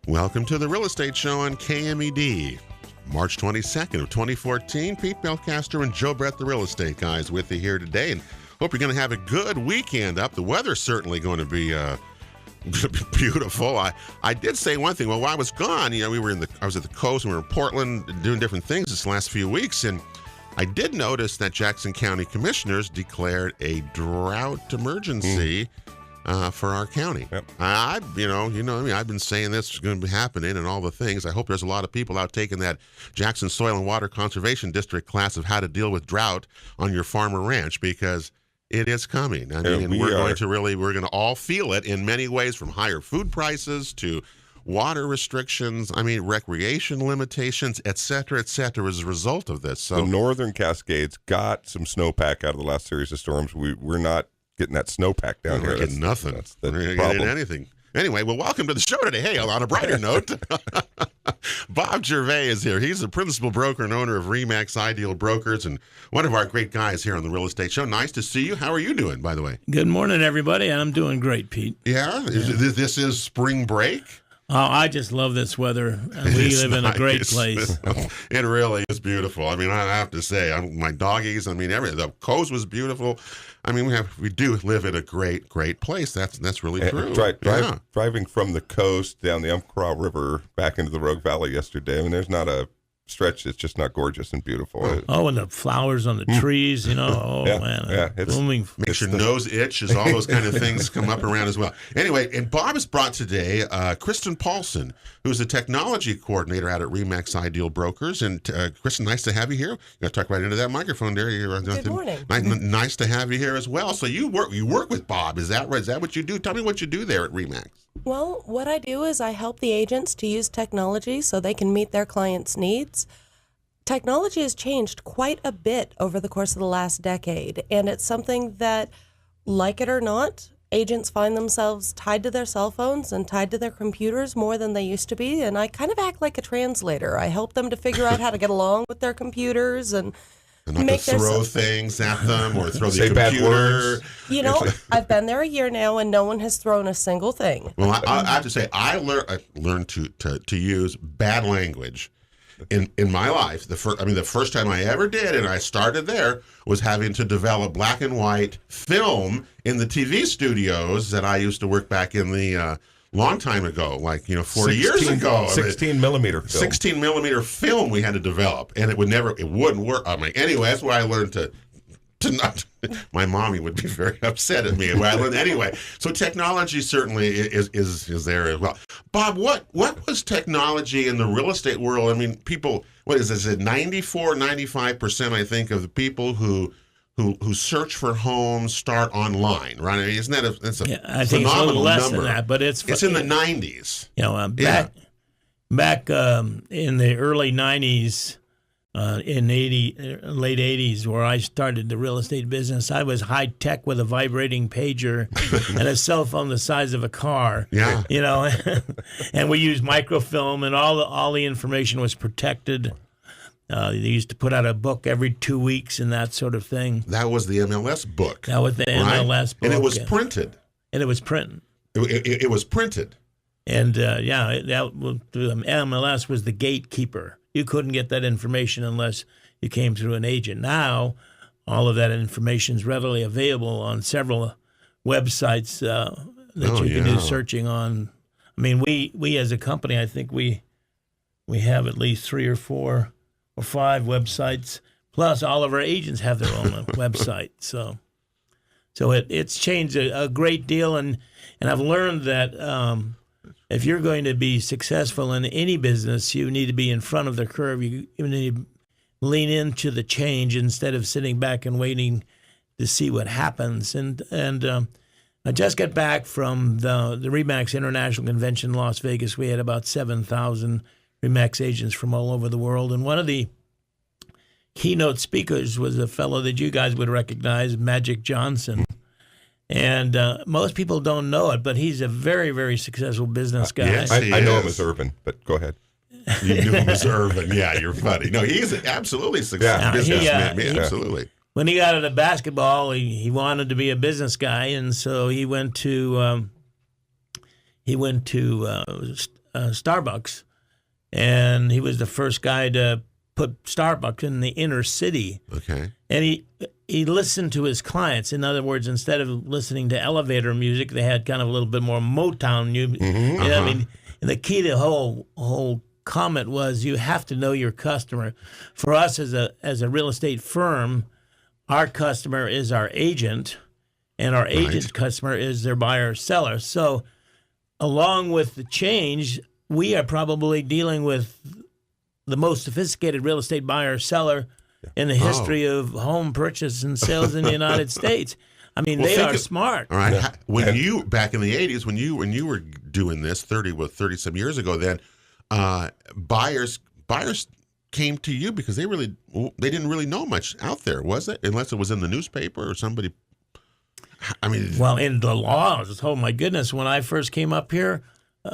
Welcome to the Real Estate Show on KMED. March 22nd of 2014. Pete Belcaster and Joe Brett, the real estate guys, with you here today. And hope you're going to have a good weekend up. The weather's certainly going to be beautiful. I did say one thing. Well, while I was gone, I was at the coast and we were in Portland doing different things this last few weeks. And I did notice that Jackson County commissioners declared a drought emergency for our county. Yep. I've been saying this is going to be happening and all the things. I hope there's a lot of people out taking that Jackson Soil and Water Conservation District class of how to deal with drought on your farm or ranch, because it is coming. I mean, we're going to all feel it in many ways, from higher food prices to water restrictions, recreation limitations, et cetera, as a result of this. So the Northern Cascades got some snowpack out of the last series of storms. We're not getting that snowpack down here. We're getting nothing. That's the We're not problem. getting anything. Anyway, well, welcome to the show today. Hey, on a brighter note, Bob Gervais is here. He's the principal broker and owner of RE/MAX Ideal Brokers and one of our great guys here on the Real Estate Show. Nice to see you. How are you doing, by the way? Good morning, everybody. I'm doing great, Pete. Yeah? This is spring break? Oh, I just love this weather. We live in a great place. It really is beautiful. I have to say, my doggies, everything. The coast was beautiful. We do live in a great place. That's really true. Driving from the coast down the Umpqua River back into the Rogue Valley yesterday, there's not a stretch that's just not gorgeous and beautiful. And the flowers on the trees, it's blooming. Makes your nose itch as all those kind of things come up around as well. Anyway, and Bob has brought today Kristen Paulson, who's the technology coordinator out at RE/MAX Ideal Brokers. And Kristen, nice to have you here. You got to talk right into that microphone there. Good morning. Nice to have you here as well. So you work with Bob, is that right? Is that what you do? Tell me what you do there at RE/MAX. Well, what I do is I help the agents to use technology so they can meet their clients' needs. Technology has changed quite a bit over the course of the last decade, and it's something that, like it or not, agents find themselves tied to their cell phones and tied to their computers more than they used to be, and I kind of act like a translator. I help them to figure out how to get along with their computers and not to throw things at them or throw the Say bad computer. words. I've been there a year now, and no one has thrown a single thing. Well, I have to say, I learned to use bad language in my life. The first time I ever did, and I started there, was having to develop black and white film in the TV studios that I used to work back in the long time ago, 40 years ago. 16 millimeter film. 16 millimeter film we had to develop, and it wouldn't work. Anyway, that's where I learned to not. My mommy would be very upset at me. Anyway, so technology certainly is there as well. Bob, what was technology in the real estate world? People, what is this? 95%, I think, of the people who search for homes start online, right? Isn't that I think it's a little less number. than that, but it's in the 90s. Back in the early 90s, in late 80s, where I started the real estate business, I was high tech with a vibrating pager and a cell phone the size of a car. Yeah. And we used microfilm, and all the information was protected. They used to put out a book every 2 weeks and that sort of thing. That was the MLS book. That was the MLS book. And it was printed. And it was printed. It was printed. And, the MLS was the gatekeeper. You couldn't get that information unless you came through an agent. Now, all of that information is readily available on several websites that you can do searching on. We as a company, I think we have at least 3 or 4 or 5 websites. Plus, all of our agents have their own website. So it's changed a great deal, and I've learned that if you're going to be successful in any business, you need to be in front of the curve. You need to lean into the change instead of sitting back and waiting to see what happens. And I just got back from the RE/MAX International Convention in Las Vegas. We had about 7,000 RE/MAX agents from all over the world. And one of the keynote speakers was a fellow that you guys would recognize, Magic Johnson. And most people don't know it, but he's a very, very successful business guy. Yes, I know him as Irvin, but go ahead. You knew him as Irvin. Yeah, you're funny. No, he's absolutely successful businessman. Absolutely. When he got into basketball, he wanted to be a business guy, and so he went to Starbucks, and he was the first guy to put Starbucks in the inner city. Okay. And he listened to his clients. In other words, instead of listening to elevator music, they had kind of a little bit more Motown music. Mm-hmm. You know, I mean, and the key to the whole comment was you have to know your customer. For us as a real estate firm, our customer is our agent, and our agent customer is their buyer or seller. So along with the change, we are probably dealing with the most sophisticated real estate buyer or seller in the history of home purchase and sales in the United States. I mean, they are smart. All right. When you back in the 80s, when you were doing this 30 some years ago, then buyers came to you because they didn't really know much out there, was it? Unless it was in the newspaper or somebody. I mean, well, in the laws, oh my goodness! When I first came up here,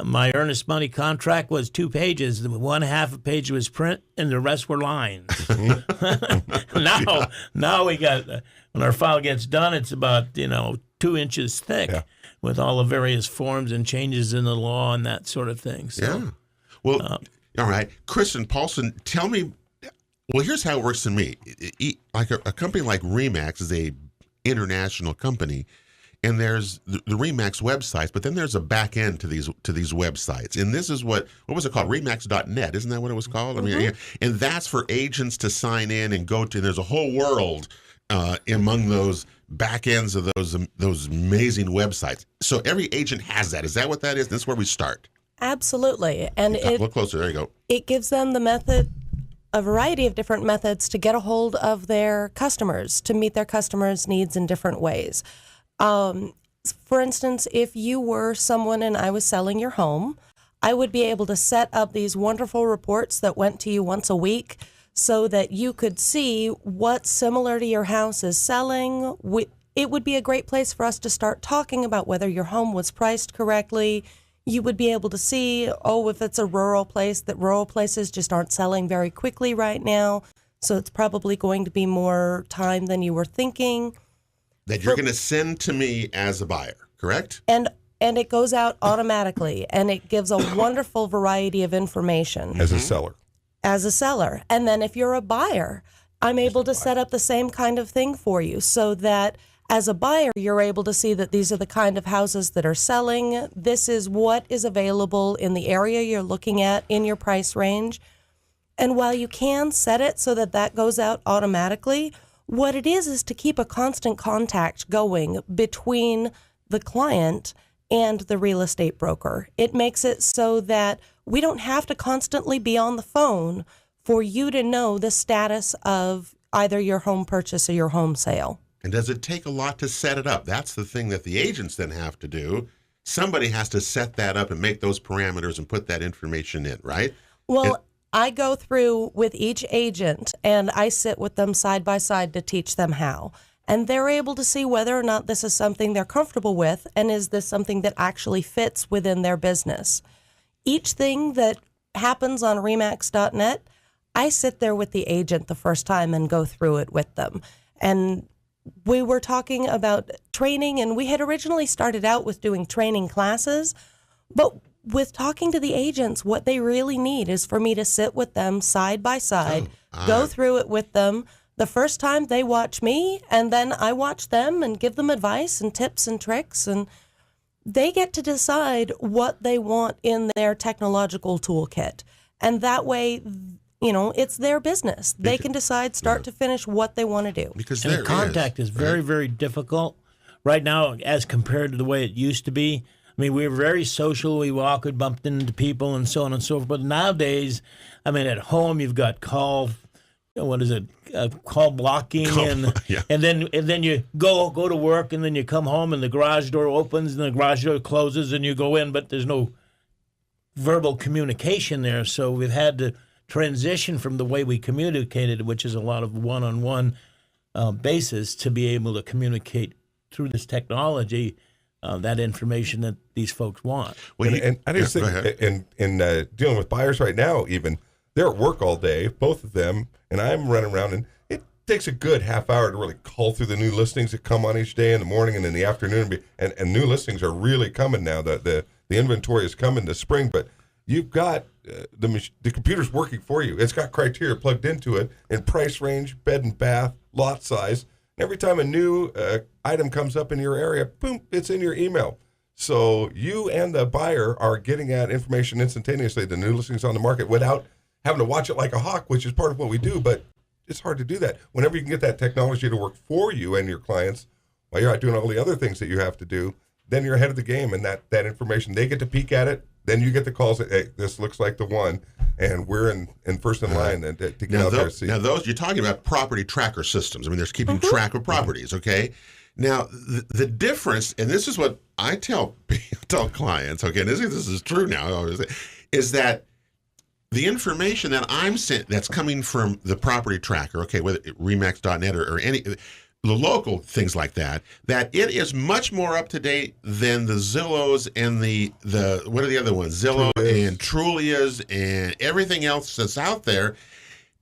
my earnest money contract was 2 pages. One half a page was print, and the rest were lines. Now we got when our file gets done, it's about 2 inches thick with all the various forms and changes in the law and that sort of thing. So, yeah. Well, all right, Kristen Paulson, tell me. Well, here's how it works to me. Like a company like RE/MAX is a international company. And there's the RE/MAX websites, but then there's a back end to these websites. And this is what was it called? RE/MAX.net, isn't that what it was called? I mean, and that's for agents to sign in and go to. And there's a whole world among those back ends of those amazing websites. So every agent has that. Is that what that is? That's where we start. Absolutely, and Look closer. There you go. It gives them a variety of different methods to get a hold of their customers, to meet their customers' needs in different ways. For instance, if you were someone and I was selling your home, I would be able to set up these wonderful reports that went to you once a week so that you could see what's similar to your house is selling. It would be a great place for us to start talking about whether your home was priced correctly. You would be able to see, if it's a rural place, that rural places just aren't selling very quickly right now. So it's probably going to be more time than you were thinking. That you're going to send to me as a buyer, correct? And it goes out automatically, and it gives a wonderful variety of information. As a seller. As a seller. And then if you're a buyer, I'm able to set up the same kind of thing for you so that as a buyer, you're able to see that these are the kind of houses that are selling. This is what is available in the area you're looking at in your price range. And while you can set it so that goes out automatically, what it is to keep a constant contact going between the client and the real estate broker. It makes it so that we don't have to constantly be on the phone for you to know the status of either your home purchase or your home sale. And does it take a lot to set it up? That's the thing that the agents then have to do. Somebody has to set that up and make those parameters and put that information in, right? Well, I go through with each agent and I sit with them side by side to teach them how. And they're able to see whether or not this is something they're comfortable with and is this something that actually fits within their business. Each thing that happens on RE/MAX.net, I sit there with the agent the first time and go through it with them. And we were talking about training, and we had originally started out with doing training classes, but with talking to the agents, what they really need is for me to sit with them side by side, go through it with them. The first time they watch me, and then I watch them and give them advice and tips and tricks, and they get to decide what they want in their technological toolkit. And that way, it's their business. They can decide start to finish what they want to do. Because the contact is very, very difficult right now as compared to the way it used to be. I mean, we were very social. We walked and bumped into people and so on and so forth. But nowadays, I mean, at home, you've got call blocking, and then you go to work, and then you come home, and the garage door opens, and the garage door closes, and you go in, but there's no verbal communication there. So we've had to transition from the way we communicated, which is a lot of one-on-one basis, to be able to communicate through this technology that information that these folks want. Well, and I just think in dealing with buyers right now, even they're at work all day, both of them, and I'm running around, and it takes a good half hour to really cull through the new listings that come on each day in the morning and in the afternoon. And new listings are really coming now. The inventory is coming this spring, but you've got the computer's working for you. It's got criteria plugged into it in price range, bed and bath, lot size. Every time a new item comes up in your area, boom, it's in your email. So you and the buyer are getting at information instantaneously, the new listings on the market, without having to watch it like a hawk, which is part of what we do, but it's hard to do that. Whenever you can get that technology to work for you and your clients, while you're out doing all the other things that you have to do, then you're ahead of the game, and that information, they get to peek at it. Then you get the calls that, hey, this looks like the one, and we're in first in line to get out there and see. Now, those, you're talking about property tracker systems. I mean, there's keeping track of properties, okay? Now, the difference, and this is what I tell clients, okay, and this is true now, is that the information that I'm sent, that's coming from the property tracker, okay, whether Remax.net or any, the local things like that it is much more up to date than the Zillows and the what are the other ones? Zillow and Trulia's and everything else that's out there,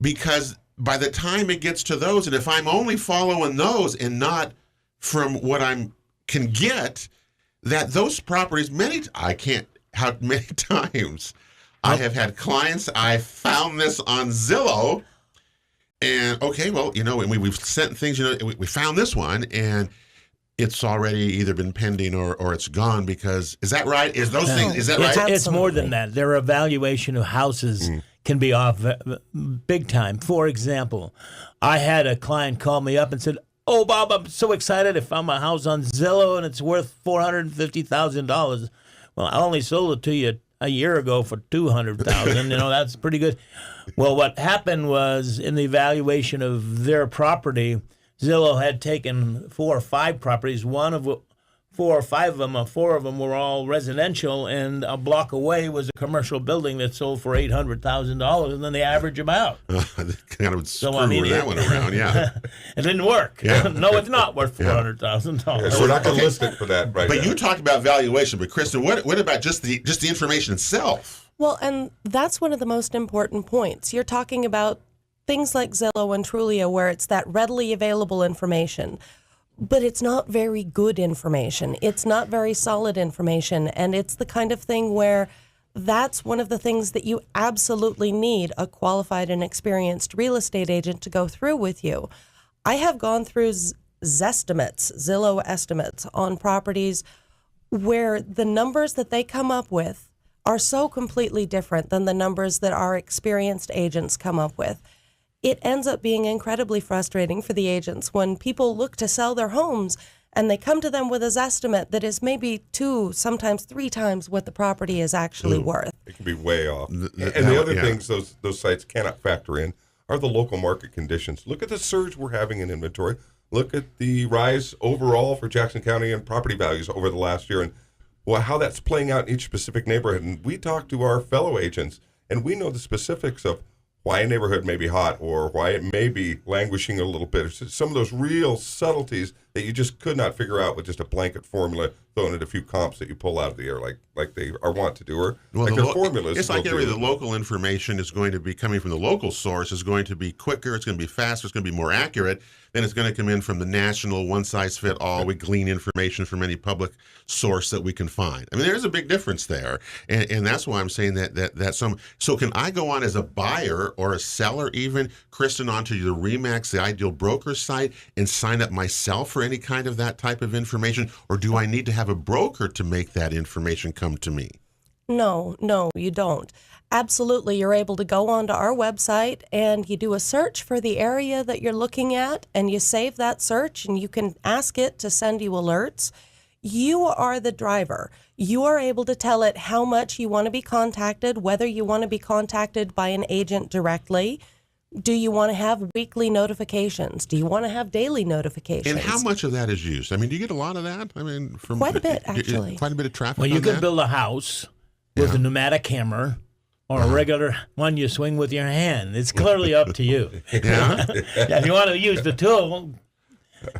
because by the time it gets to those, and if I'm only following those and not from what I can get, that those properties, how many times I have had clients, I found this on Zillow, and okay, well, and we've sent things, we found this one, and it's already either been pending or it's gone because, is that right? Is that right? It's more than that. Their evaluation of houses can be off big time. For example, I had a client call me up and said, "Oh, Bob, I'm so excited. I found my house on Zillow and it's worth $450,000. Well, I only sold it to you a year ago for $200,000. That's pretty good." Well, what happened was, in the evaluation of their property, Zillow had taken 4 or 5 properties. Four of them were all residential, and a block away was a commercial building that sold for $800,000, and then they average them out. Kind of screw that one around, yeah. It didn't work. Yeah. No, it's not worth $400,000. Yeah, so we're not going to list it for that right now. But you talked about valuation, but Kristen, what about just the information itself? Well, and that's one of the most important points. You're talking about things like Zillow and Trulia, where it's that readily available information. But it's not very good information. It's not very solid information. And it's the kind of thing where that's one of the things that you absolutely need a qualified and experienced real estate agent to go through with you. I have gone through Zillow estimates on properties where the numbers that they come up with are so completely different than the numbers that our experienced agents come up with. It ends up being incredibly frustrating for the agents when people look to sell their homes and they come to them with a Zestimate that is maybe 2, sometimes 3 times what the property is actually worth. It can be way off. And the other things those sites cannot factor in are the local market conditions. Look at the surge we're having in inventory. Look at the rise overall for Jackson County and property values over the last year, and how that's playing out in each specific neighborhood. And we talk to our fellow agents, and we know the specifics of why a neighborhood may be hot or why it may be languishing a little bit. Some of those real subtleties that you just could not figure out with just a blanket formula, throwing in a few comps that you pull out of the air like they are wont to do, or like their formulas. It's like the local information is going to be coming from the local source is going to be quicker, it's going to be faster, it's going to be more accurate than it's going to come in from the national one-size-fit-all. We glean information from any public source that we can find. I mean, there's a big difference there, and that's why I'm saying that some. So can I go on as a buyer or a seller, even, Kristen, onto the Remax, the Ideal Broker site, and sign up myself for any kind of that type of information, or do I need to have a broker to make that information come to me? No, you don't. Absolutely, you're able to go onto our website and you do a search for the area that you're looking at, and you save that search, and you can ask it to send you alerts. You are the driver. You are able to tell it how much you want to be contacted, whether you want to be contacted by an agent directly. Do you want to have weekly notifications? Do you want to have daily notifications? And how much of that is used? I mean, do you get a lot of that? I mean, from quite a bit, actually. Quite a bit of traffic. Well, you on can that? build a house with a pneumatic hammer or a regular one you swing with your hand. It's clearly up to you. Yeah. If you want to use the tool,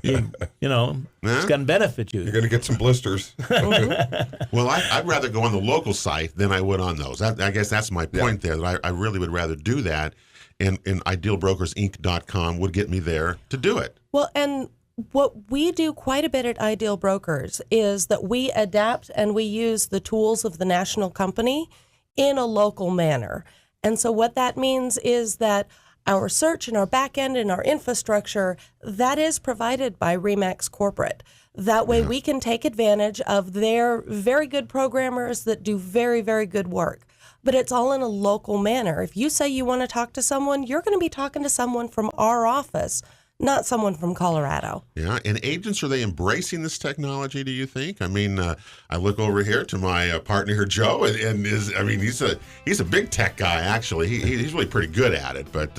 it's going to benefit you. You're going to get some blisters. Well, I'd rather go on the local site than I would on those. I guess that's my point there, that I really would rather do that, and idealbrokersinc.com would get me there to do it. Well, and what we do quite a bit at Ideal Brokers is that we adapt and we use the tools of the national company in a local manner. And so what that means is that our search and our back end and our infrastructure, that is provided by RE/MAX Corporate. That way we can take advantage of their very good programmers that do very, very good work. But it's all in a local manner. If you say you want to talk to someone, you're going to be talking to someone from our office, not someone from Colorado. Yeah, and agents, are they embracing this technology, do you think? I mean, I look over here to my partner here, Joe, and he's a big tech guy, actually. He's really pretty good at it, but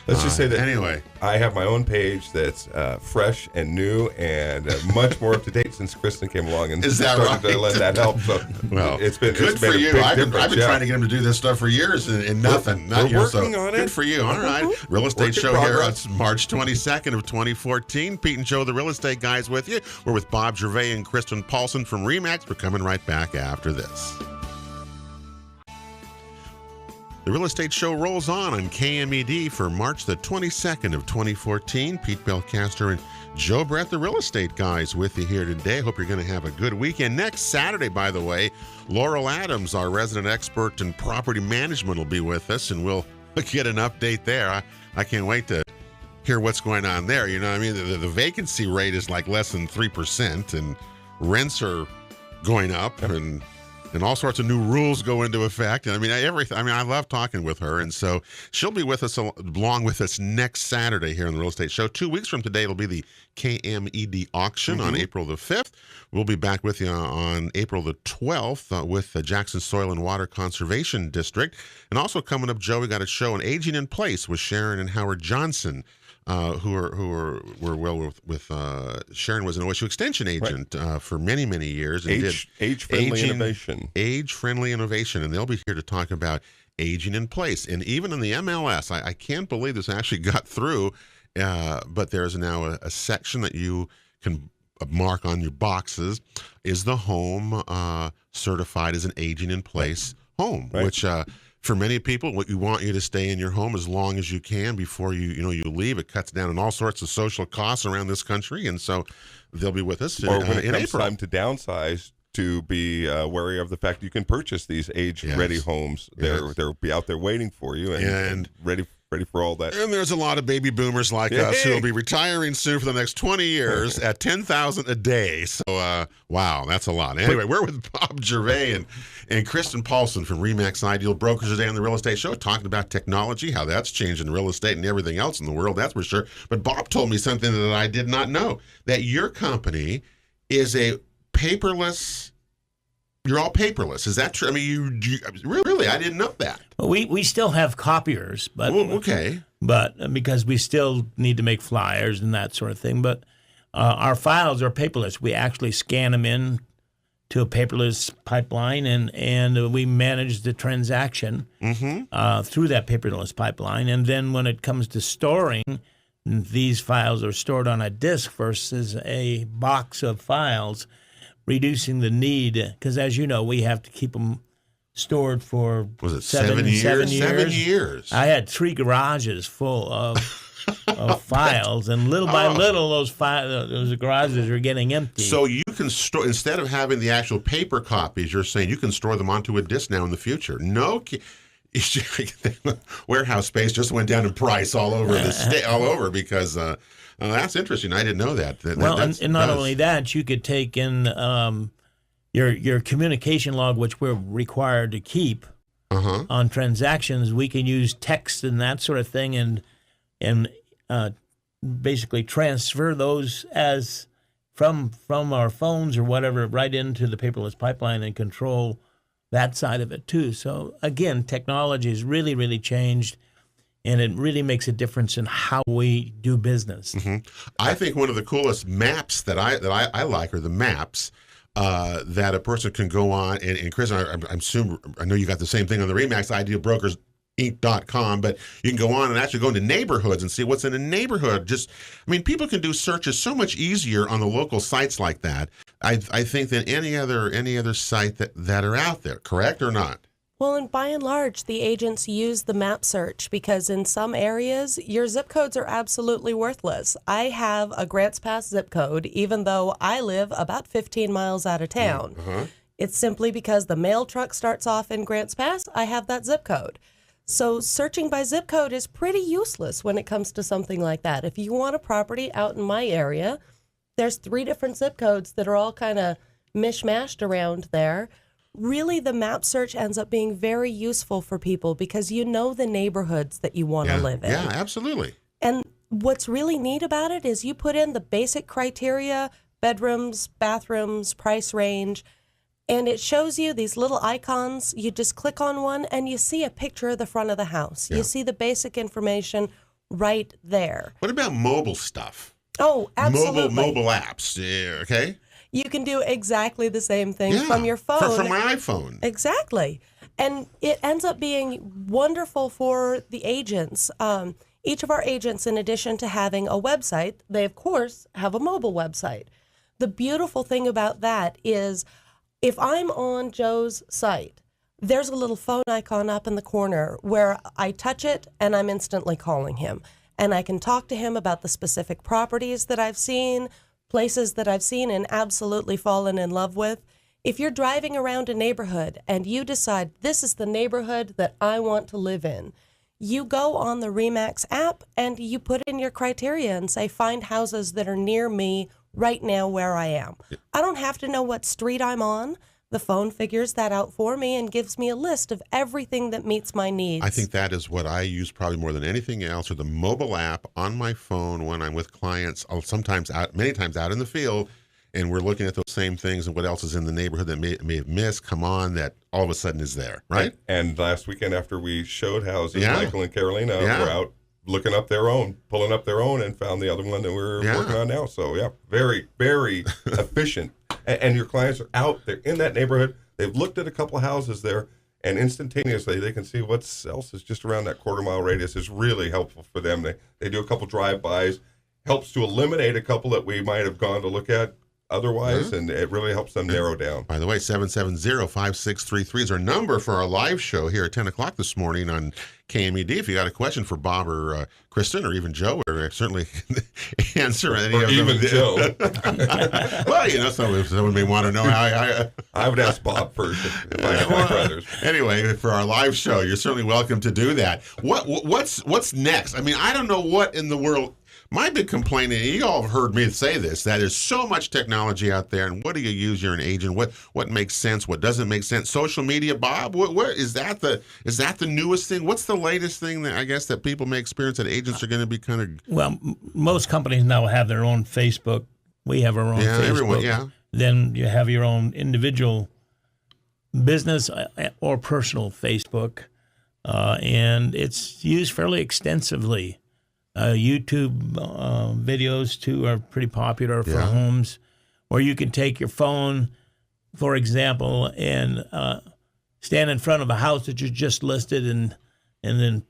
let's just say that anyway, I have my own page that's fresh and new and much more up to date since Kristen came along and is that started right? to let that help. So well, it's been good it's been for a you. big I've been difference, trying to get him to do this stuff for years and nothing. We're working on it. Good for you. All right. Real Estate Work in Show here on progress. March 22nd of 2014. Pete and Joe, the real estate guys, with you. We're with Bob Gervais and Kristen Paulson from RE/MAX. We're coming right back after this. The Real Estate Show rolls on KMED for March the 22nd of 2014. Pete Belcaster and Joe Brett, the real estate guys, with you here today. Hope you're going to have a good weekend. Next Saturday, by the way, Laurel Adams, our resident expert in property management, will be with us, and we'll get an update there. I can't wait to hear what's going on there. You know what I mean? The vacancy rate is like less than 3%, and rents are going up, and all sorts of new rules go into effect. And I love talking with her. And so she'll be with us along with us next Saturday here on the Real Estate Show. 2 weeks from today, it'll be the KMED auction on April the 5th. We'll be back with you on April the 12th with the Jackson Soil and Water Conservation District. And also coming up, Joe, we got a show on Aging in Place with Sharon and Howard Johnson. Who were well with Sharon was an OSU extension agent for many years and age-friendly innovation. Age-friendly innovation, and they'll be here to talk about aging in place. And even in the MLS, I can't believe this actually got through, but there's now a section that you can mark on your boxes. Is the home certified as an aging in place home? Right. Which for many people, we want you to stay in your home as long as you can before you leave. It cuts down on all sorts of social costs around this country, and so they'll be with us or when it in comes April. Time to downsize, to be wary of the fact you can purchase these age-ready homes. They'll be out there waiting for you and ready for all that. And there's a lot of baby boomers like us who will be retiring soon for the next 20 years at $10,000 a day. So, wow, that's a lot. Anyway, we're with Bob Gervais and Kristen Paulson from RE/MAX Ideal Brokers today on the Real Estate Show, talking about technology, how that's changing real estate and everything else in the world, that's for sure. But Bob told me something that I did not know, that your company is a paperless. You're all paperless. Is that true? I mean, you really? I didn't know that. Well, we still have copiers, but okay. But because we still need to make flyers and that sort of thing. But our files are paperless. We actually scan them in to a paperless pipeline, and we manage the transaction through that paperless pipeline. And then when it comes to storing, these files are stored on a disk versus a box of files, reducing the need, because as you know, we have to keep them stored for was it 7 years? 7 years. I had 3 garages full of files, and little by little, those garages are getting empty. So you can store, instead of having the actual paper copies, you're saying you can store them onto a disk now in the future. No. Warehouse space just went down in price all over the state, all over because that's interesting. I didn't know that. And not only that, you could take in your communication log, which we're required to keep on transactions. We can use text and that sort of thing, and basically transfer those as from our phones or whatever right into the paperless pipeline and control that side of it too. So again, technology has really, really changed, and it really makes a difference in how we do business. I think one of the coolest maps that I like are the maps that a person can go on. And Chris, I know you got the same thing on the RE/MAX Idealbrokersinc.com, but you can go on and actually go into neighborhoods and see what's in a neighborhood. People can do searches so much easier on the local sites like that. I think than any other site that are out there. Correct or not? Well, and by and large, the agents use the map search because in some areas, your zip codes are absolutely worthless. I have a Grants Pass zip code, even though I live about 15 miles out of town. It's simply because the mail truck starts off in Grants Pass, I have that zip code. So searching by zip code is pretty useless when it comes to something like that. If you want a property out in my area, there's 3 different zip codes that are all kind of mishmashed around there. Really, the map search ends up being very useful for people because you know the neighborhoods that you want to live in. Yeah, absolutely. And what's really neat about it is you put in the basic criteria, bedrooms, bathrooms, price range, and it shows you these little icons. You just click on one and you see a picture of the front of the house. Yeah. You see the basic information right there. What about mobile stuff? Oh, absolutely. Mobile apps, okay? You can do exactly the same thing from your phone. From my iPhone. Exactly. And it ends up being wonderful for the agents. Each of our agents, in addition to having a website, they, of course, have a mobile website. The beautiful thing about that is if I'm on Joe's site, there's a little phone icon up in the corner where I touch it and I'm instantly calling him. And I can talk to him about the specific properties that I've seen, places that I've seen and absolutely fallen in love with. If you're driving around a neighborhood and you decide this is the neighborhood that I want to live in, you go on the RE/MAX app and you put in your criteria and say, find houses that are near me right now where I am. I don't have to know what street I'm on. The phone figures that out for me and gives me a list of everything that meets my needs. I think that is what I use probably more than anything else, or the mobile app on my phone when I'm with clients, many times out in the field, and we're looking at those same things and what else is in the neighborhood that may have missed, come on, that all of a sudden is there, right? And last weekend after we showed houses, Michael and Carolina were out looking up their own, pulling up their own, and found the other one that we're working on now. So, very, very efficient. And your clients are out there in that neighborhood. They've looked at a couple of houses there, and instantaneously they can see what else is just around that quarter-mile radius. Is really helpful for them. They do a couple drive-bys, helps to eliminate a couple that we might have gone to look at otherwise, and it really helps them narrow down. By the way, 770-5633 is our number for our live show here at 10 o'clock this morning on KMED. If you got a question for Bob or Kristen or even Joe, we're certainly answer any or of even them. Joe. Well, someone may want to know how I would ask Bob first if I had my brothers. Anyway, for our live show, you're certainly welcome to do that. What's next? I mean, I don't know what in the world. My big complaint, and you all have heard me say this, that there's so much technology out there, and what do you use? You're an agent. What makes sense? What doesn't make sense? Social media, Bob. Where is that the newest thing? What's the latest thing that I guess that people may experience that agents are going to be kind of? Well, most companies now have their own Facebook. We have our own Facebook. Everyone, Then you have your own individual business or personal Facebook, and it's used fairly extensively. YouTube videos, too, are pretty popular for homes, where you can take your phone, for example, and stand in front of a house that you just listed and then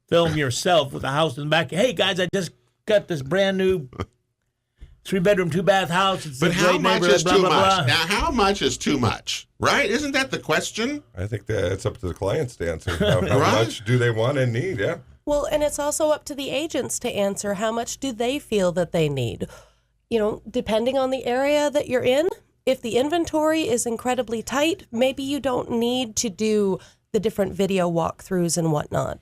film yourself with a house in the back. Hey, guys, I just got this brand new 3-bedroom, 2-bath house. It's but how much is too much? Blah. Now, how much is too much? Right? Isn't that the question? I think that it's up to the clients to answer. How much do they want and need? Yeah. Well, and it's also up to the agents to answer how much do they feel that they need. Depending on the area that you're in, if the inventory is incredibly tight, maybe you don't need to do the different video walkthroughs and whatnot.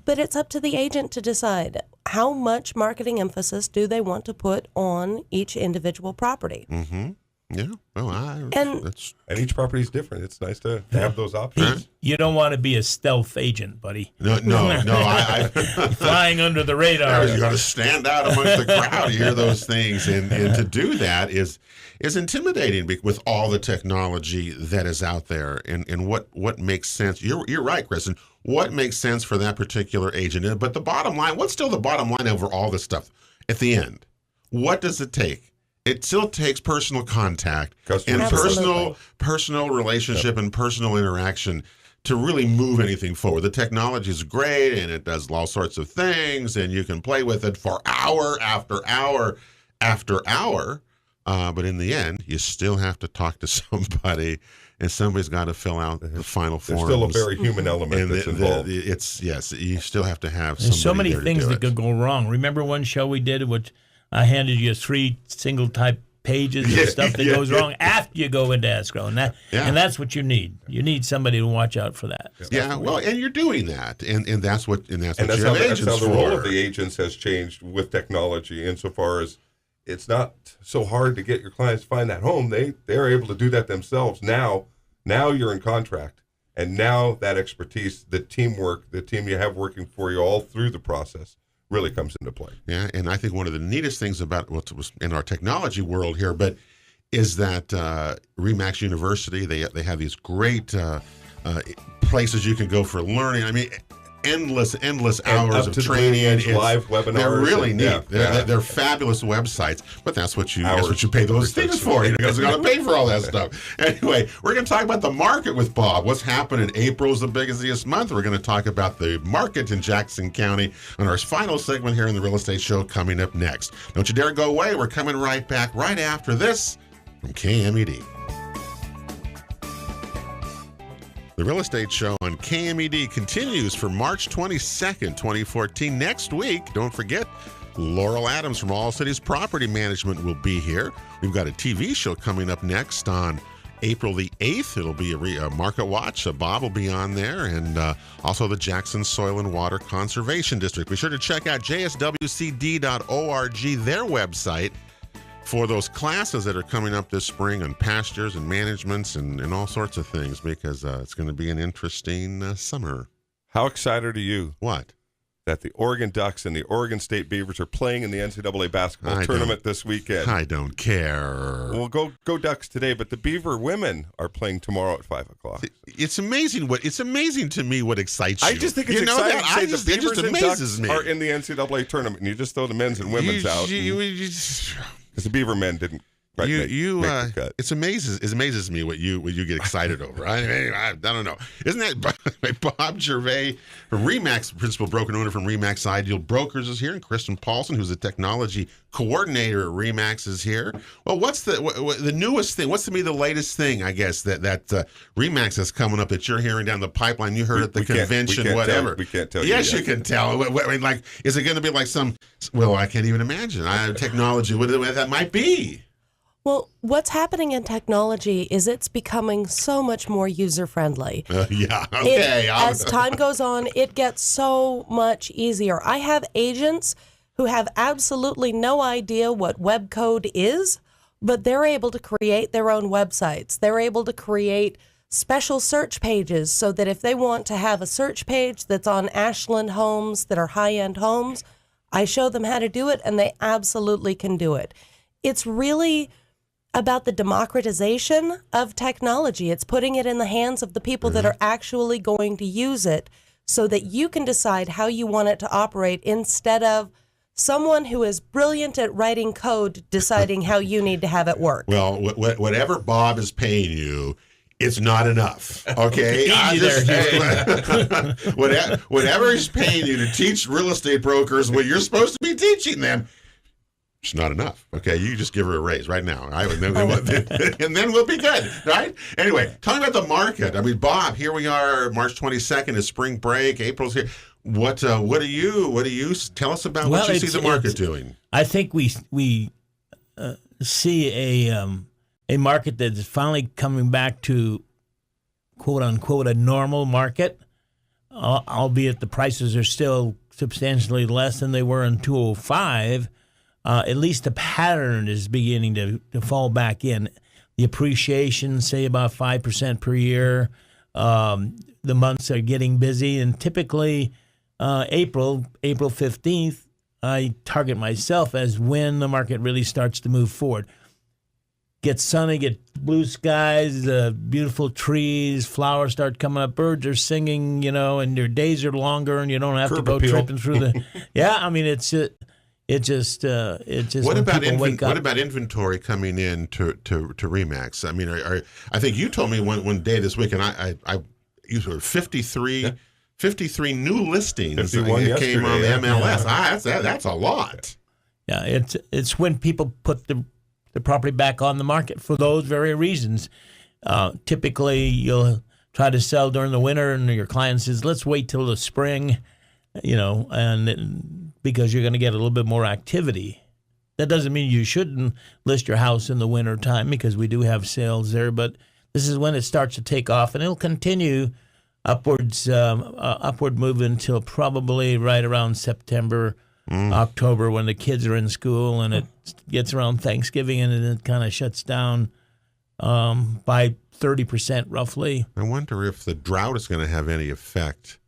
But it's up to the agent to decide how much marketing emphasis do they want to put on each individual property. Mm-hmm. Yeah. Well, and each property is different. It's nice to have those options. You don't want to be a stealth agent, buddy. No. I flying under the radar. You got to stand out amongst the crowd. You hear those things, and to do that is intimidating with all the technology that is out there, and what makes sense. You're right, Kristen. What makes sense for that particular agent? But the bottom line, what's still the bottom line over all this stuff? At the end, what does it take? It still takes personal contact and personal relationship and personal interaction to really move anything forward. The technology is great, and it does all sorts of things, and you can play with it for hour after hour after hour. But in the end, you still have to talk to somebody, and somebody's got to fill out the final forms. There's still a very human element that's involved. You still have to have somebody. There's so many there things to do that could go wrong. Remember one show we did, which I handed you 3 single type pages and stuff that goes wrong after you go into escrow, and that's what you need. You need somebody to watch out for that. Yeah, well, and you're doing that, and that's what you have agents that's how the role for. of the agents has changed with technology, insofar as it's not so hard to get your clients to find that home. They're able to do that themselves now. Now you're in contract, and now that expertise, the teamwork, the team you have working for you all through the process really comes into play. Yeah, and I think one of the neatest things about what was in our technology world here, but is that RE/MAX University, they have these great places you can go for learning. I mean, endless hours of training, live webinars. They're really neat. Yeah, they're fabulous websites, but that's what you pay those things for. You guys got to pay for all that stuff. Anyway, we're going to talk about the market with Bob. What's happening? April is the busiest month. We're going to talk about the market in Jackson County on our final segment here in the Real Estate Show coming up next. Don't you dare go away. We're coming right back right after this from KMED. The Real Estate Show on KMED continues for March 22nd, 2014. Next week, don't forget, Laurel Adams from All Cities Property Management will be here. We've got a TV show coming up next on April the 8th. It'll be a Market Watch. Bob will be on there, and also the Jackson Soil and Water Conservation District. Be sure to check out jswcd.org, their website, for those classes that are coming up this spring on pastures and managements and all sorts of things, because it's going to be an interesting summer. How excited are you? What? That the Oregon Ducks and the Oregon State Beavers are playing in the NCAA basketball tournament this weekend. I don't care. Well, go Ducks today, but the Beaver women are playing tomorrow at 5 o'clock. It's amazing to me what excites you. I just think it's exciting to say the Beavers and Ducks are in the NCAA tournament, and you just throw the men's and women's out. Because the Beaver men didn't make the cut. It amazes me what you get excited over. I don't know. Isn't that Bob Gervais, RE/MAX principal broker owner from RE/MAX Ideal Brokers is here, and Kristen Paulson, who's the technology coordinator at RE/MAX, is here. Well, what's the newest thing? What's to be the latest thing? I guess that RE/MAX is coming up that you're hearing down the pipeline. You heard at the convention, whatever. We can't tell you. Yes, you can tell. I mean, like, is it going to be like some? Well, I can't even imagine. Technology, what that might be. Well, what's happening in technology is it's becoming so much more user-friendly. Yeah, okay. As time goes on, it gets so much easier. I have agents who have absolutely no idea what web code is, but they're able to create their own websites. They're able to create special search pages so that if they want to have a search page that's on Ashland homes that are high-end homes, I show them how to do it, and they absolutely can do it. It's really about the democratization of technology. It's putting it in the hands of the people that are actually going to use it so that you can decide how you want it to operate instead of someone who is brilliant at writing code deciding how you need to have it work. Well, whatever Bob is paying you, it's not enough. Okay? Whatever he's paying you to teach real estate brokers what you're supposed to be teaching them, it's not enough. Okay, you just give her a raise right now, and then we'll be good, right? Anyway, talking about the market. I mean, Bob, here we are. March 22nd is spring break. April's here. What do you tell us about what you see the market doing? I think we see a market that is finally coming back to quote unquote a normal market, albeit the prices are still substantially less than they were in 2005. At least the pattern is beginning to fall back in. The appreciation, say about 5% per year. The months are getting busy, and typically April 15th, I target myself as when the market really starts to move forward. Get sunny, get blue skies, beautiful trees, flowers start coming up, birds are singing, and your days are longer, and you don't have to go tripping through the. Yeah, I mean it's just what about inventory coming in to RE/MAX? I mean, I think you told me one day this week, and I used 53 new listings came on the MLS. Yeah. That's a lot. Yeah, it's when people put the property back on the market for those very reasons. Typically, you'll try to sell during the winter, and your client says, "Let's wait till the spring," and because you're going to get a little bit more activity That doesn't mean you shouldn't list your house in the winter time, because we do have sales there, but this is when it starts to take off, and it'll continue upward move until probably right around September, October, when the kids are in school, and it gets around Thanksgiving, and it kind of shuts down by 30% roughly. I wonder if the drought is going to have any effect,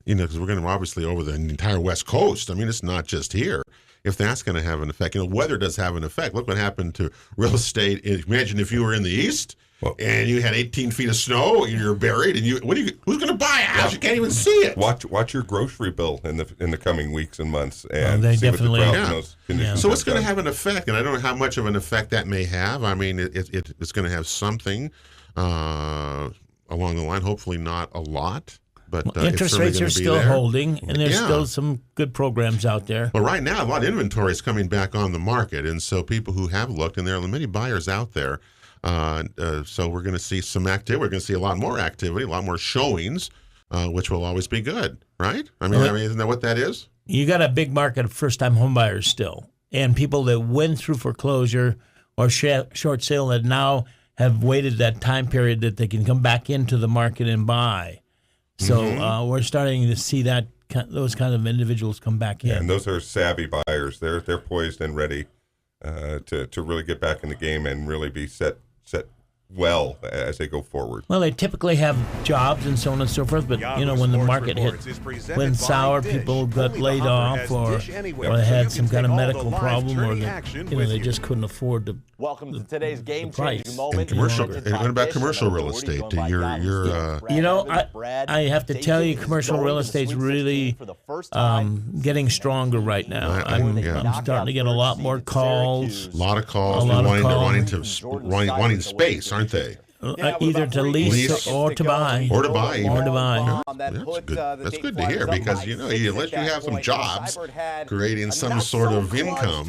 because we're going to obviously over the entire West Coast. I mean, it's not just here. If that's going to have an effect, weather does have an effect. Look what happened to real estate. Imagine if you were in the East and you had 18 feet of snow, and you're buried, and who's going to buy a house? You can't even see it. Watch your grocery bill in the coming weeks and months, and they see definitely, what the drought and those conditions. So it's going to have an effect, and I don't know how much of an effect that may have. I mean, it's going to have something along the line. Hopefully, not a lot. But interest rates are still holding, and there's still some good programs out there. But right now, a lot of inventory is coming back on the market, and so people who have looked, and there are many buyers out there, so we're going to see some activity. We're going to see a lot more activity, a lot more showings, which will always be good, right? I mean, isn't that what that is? You got a big market of first-time home buyers still, and people that went through foreclosure or short sale that now have waited that time period that they can come back into the market and buy. So we're starting to see those kind of individuals come back in. Yeah, and those are savvy buyers. They're poised and ready to really get back in the game and really be set well as they go forward. Well, they typically have jobs and so on and so forth, but when the market went sour, people got laid off or they had some kind of medical problem, or they just couldn't afford to. Welcome to today's game-changing And moment. what about commercial real estate? I have to tell you, commercial real estate's really getting stronger right now. I'm starting to get a lot more calls. A lot of calls. Wanting space, aren't they? Either to lease or to buy. Or to buy. Yeah. That's good to hear, because unless you have some jobs creating some sort of income,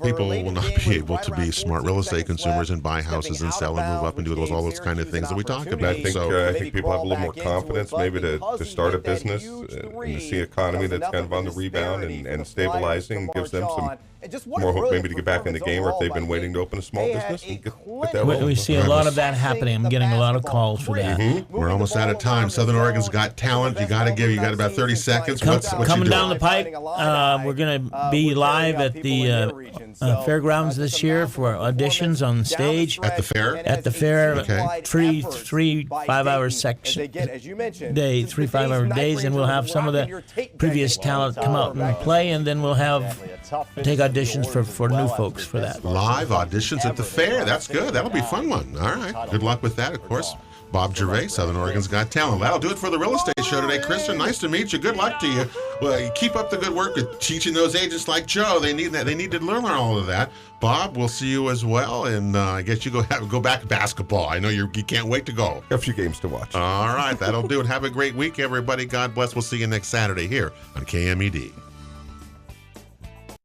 people will not be able to be smart real estate consumers and buy houses and sell and move up and do all those kind of things that we talk about. I think people have a little more confidence maybe to start a business and to see an economy that's kind of on the rebound and stabilizing, gives them some more hope maybe to get back in the game, or if they've been waiting to open a small business and get that rolling. We see a lot of that happening. I'm getting a lot of calls for that. We're almost out of time. Southern Oregon's Got Talent. You got about 30 seconds. Coming down the pipe, we're going to be live at the fairgrounds this year for auditions on stage. At the fair? At the fair. Okay. Three 5-hour section day, 3 5-hour days, and we'll have some of the previous talent come out and play, and then we'll take auditions for new folks for that. Live auditions at the fair. That's good. That'll be a fun one. All right. Good luck with that, of course. Bob Gervais, Southern Oregon's Got Talent. That'll do it for the real estate show today. Kristen, nice to meet you. Good luck to you. Well, you keep up the good work with teaching those agents like Joe. They need that. They need to learn all of that. Bob, we'll see you as well, and I guess you go back to basketball. I know you can't wait to go. A few games to watch. All right, that'll do it. Have a great week, everybody. God bless. We'll see you next Saturday here on KMED.